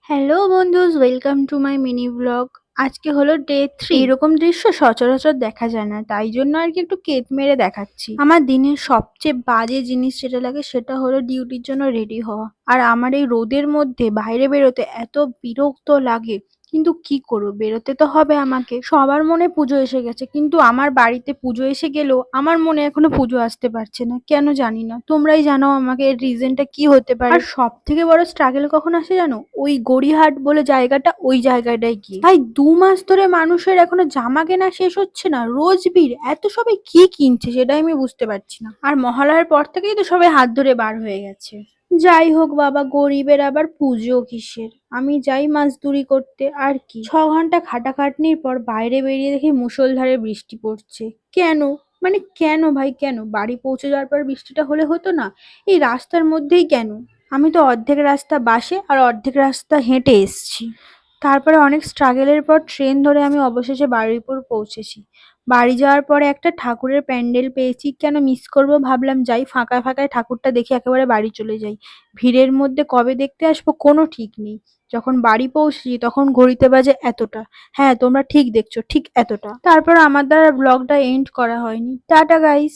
Hello বন্ধুস, welcome to my mini blog. আজকে হলো ডে 3। এরকম দৃশ্য সচরাচর দেখা যায় না, তাই জন্য আর কি একটু কেত মেরে দেখাচ্ছি। আমার দিনের সবচেয়ে বাজে জিনিস যেটা লাগে সেটা হলো ডিউটির জন্য রেডি হওয়া। আর আমার এই রোদের মধ্যে বাইরে বেরোতে এত বিরক্ত লাগে, কিন্তু কি করবো, বেরোতে তো হবে আমাকে। সবার মনে পুজো এসে গেছে, কিন্তু আমার বাড়িতে পুজো এসে গেলেও আমার মনে এখনো পুজো আসতে পারছে না, কেন জানি না। তোমরাই জানো আমাকে এর রিজনটা কি হতে পারে। আর সব থেকে বড় স্ট্রাগল কখন আসে জানো? ওই গড়িয়াহাট বলে জায়গাটা, ওই জায়গাটায় গিয়ে। ভাই 2 মাস ধরে মানুষের এখনো জামা কেনা শেষ হচ্ছে না, রোজ ভিড়। এত সবাই কি কিনছে সেটাই আমি বুঝতে পারছি না। আর মহালয়ার পর থেকেই তো সবাই হাত ধরে বার হয়ে গেছে। যাই হোক বাবা, গরিবের আবার পুজো কিসের? আমি যাই মাছদুরি করতে, আর কি। 6 ঘন্টা খাটাখাটনির পর বাইরে বেরিয়ে দেখি মুষলধারে বৃষ্টি পড়ছে। কেন? মানে কেন ভাই, কেন? বাড়ি পৌঁছে যাওয়ার পর বৃষ্টিটা হলে হতো না? এই রাস্তার মধ্যেই কেন? আমি তো অর্ধেক রাস্তা বাসে আর অর্ধেক রাস্তা হেঁটে এসছি। তারপরে অনেক স্ট্রাগেলের পর ট্রেন ধরে আমি অবশেষে বারুইপুর পৌঁছেছি। বাড়ি যাওয়ার পরে একটা ঠাকুরের প্যান্ডেল পেয়েছি, কেন মিস করব, ভাবলাম যাই ফাঁকায় ফাঁকায় ঠাকুরটা দেখে একেবারে বাড়ি চলে যাই। ভিড়ের মধ্যে কবে দেখতে আসবো কোনো ঠিক নেই। যখন বাড়ি পৌঁছেছি তখন ঘড়িতে বাজে এতটা। হ্যাঁ, তোমরা ঠিক দেখছো, ঠিক এতটা। তারপর আমার দ্বারা ব্লগটা এন্ড করা হয়নি। Tata guys.